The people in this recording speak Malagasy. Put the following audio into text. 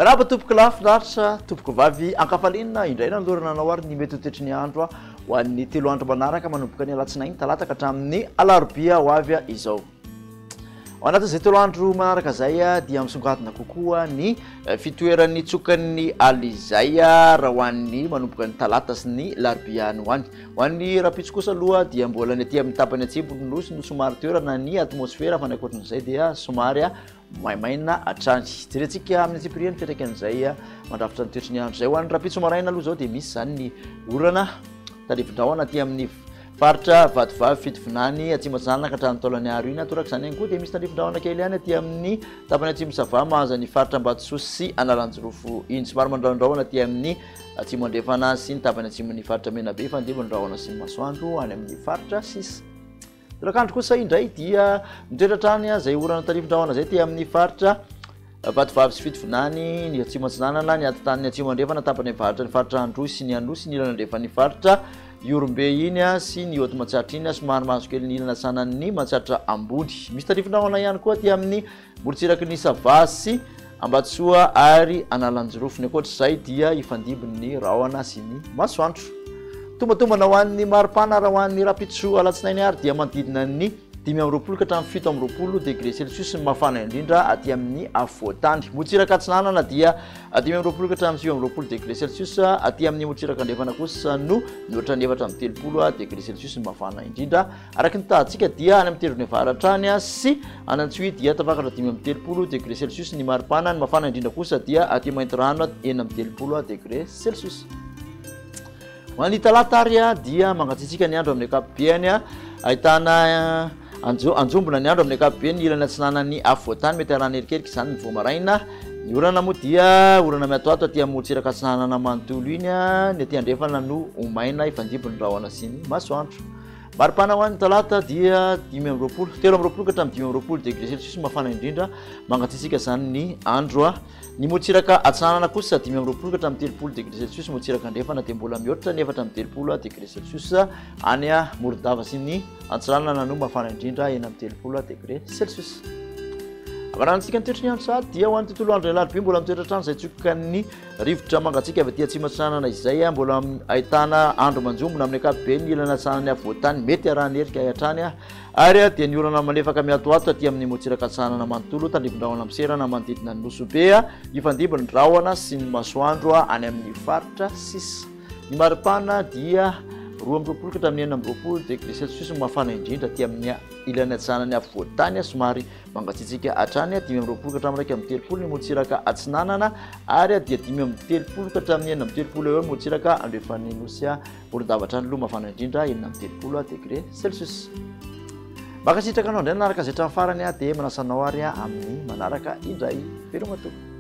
Manapa tompoko lafinaritra tompoko vavy ankafalinina indray nalorana anao ary ny mety ho toetry ny andro ho an'ny 3 andro manaraka manomboka ny alatsinainy talata ka hatramin'ny alarobia ho avy izao. Ao anatin'izay 3 andro manaraka izay dia misongadina kokoa ny fitoeran'ny tsokan'ny alizay raha ho an'ny manomboka ny talata sy ny larobia any ho any. Ho an'ny rapitso kosa aloha dia mbola ny aty amin'ny tapany atsimo ny nosy no somary toerana ny atmosfera fa ny ankoatran'izay dia somary maimaina hatrany. Jerentsika amin'ny antsipiriany fiantraikan'izay mandrafitra ny toetry ny andro zay. Ho an'ny rapitso maraina aloha zao dia misy zany ny orana tarivindraona aty amin'ny faritra vatovavy fitovinany atsimo atsinanana ka hatramin'ny taolany aro iny torak' izany ihany koa dia misy tandrivindraona kely ihany aty amin'ny tapany atsimo sava mahaza ny faritra Ambatosy sy Analanjorofo iny somary mandraondraona aty amin'ny atsimo andrefana sy ny tapany atsimon'ny faritra Menabe fa ndeo mandraona sy ny masoandro any amin'ny faritra sisa. Torakandro kosa indray dia mitoetratrany izay orana tarivindraona zay ty amin'ny faritra vatovavy sy fitovinany ny atsimo atsinanana ny atitany atsimo andrefana tapany faritra ny faritra Androsy ny Anosy ny ilana andrefan'ny faritra Iorombe iny sy ny Haute Mahatsatra iny somary mahazo kely ny ilana sanan'ny Mahatsatra ambony. Misy tarivindraona ihany koa aty amin'ny morotsiraky ny Savasy, Ambatsoa ary Analanjorofo. Ny ankoatr'izay dia ifandimby rahona sy ny masoandro. Tombatombana ho an'ny maripana raha ho an'ny rapitso alatsinainy ary dia manodidina ny 5 ka hatramin'ny 7 degré Celsius ny mafana indrindra aty amin'ny afovoantany. Motsiraka atsinanana dia 5 ka hatramin'ny 7 degré Celsius, aty amin'ny motsiraka andrefana kosa no mihoatra ny 4 amin'ny 30 degré Celsius ny mafana indrindra. Araky ny tahantsika dia any amin'ny tendrony avaratra any sy Anantsohy dia tapakatra 5 amin'ny 30 degré Celsius ny maripana, ny mafana indrindra kosa dia aty Maintorano 9 amin'ny 30 degré Celsius. Ho an'ny talata ary dia mangatsiatsika ny andro amin'ny ankapobeny, ahitana anjombona ny andro amin'ny ankapobeny, ny ilana atsinanan'ny afovoantany mety arahana erikeriky izany ny voamaraina. Ny orana moa dia orana miatoato aty amin'ny motsiraka atsinanana manontolo iny, ny aty andrefana no omaina ifandimby ny rahona sy ny masoandro. Maripana ho an'ny talata dia 13 ka hatramin'ny 20 degré Celsius mafana indrindra, mangatsiatsika izany ny andro. Ny motsiraka atsinanana kosa 15 ka hatramin'ny 30 degré Celsius, motsiraka andrefana dia mbola mihoatra ny 4 amin'ny 30 degré Celsius any Morodava sy ny Antsiranana no mafana indrindra 4 amin'ny 30 degré Celsius. Avarantsika ny toetry ny andro sady dia ho an'ny tontolo andro ny alarobia mbola mitoetratrano izay tsoka ny rivotra mangatsiaka avy aty atsimo atsinanana izay, mbola ahitana andro manjombona amin'ny ankapobeny, ilana atsinanany afovoantany mety arahany erika hatrany ary dia ny orana malefaka miatoato aty amin'ny motsiraka atsinanana manontolo tandrivindraona miserana manodidina ny Nosobe, ifandimby ny rahona sy ny masoandro any amin'ny faritra sisa. Ny maripana dia 20 ka hatramin'ny 20 degré Celsius mafana indrindra aty amin'ny ilana atsinanany afovoantany somary mangatsiatsika hatrany, 20 ka hatramin'ny 1 amin'ny 30 ny motsiraka atsinanana ary dia 5 amin'ny 30 ka hatramin'ny 4 amin'ny 30 eo motsiraka andrefan'ny Nosy Morodava hatrany aloha mafana indrindra 4 amin'ny 30 degré Celsius. Makasitraka anao indray nanaraka izay hatramin'ny farany dia manasanao ary amin'ny manaraka indray. Velomatoa.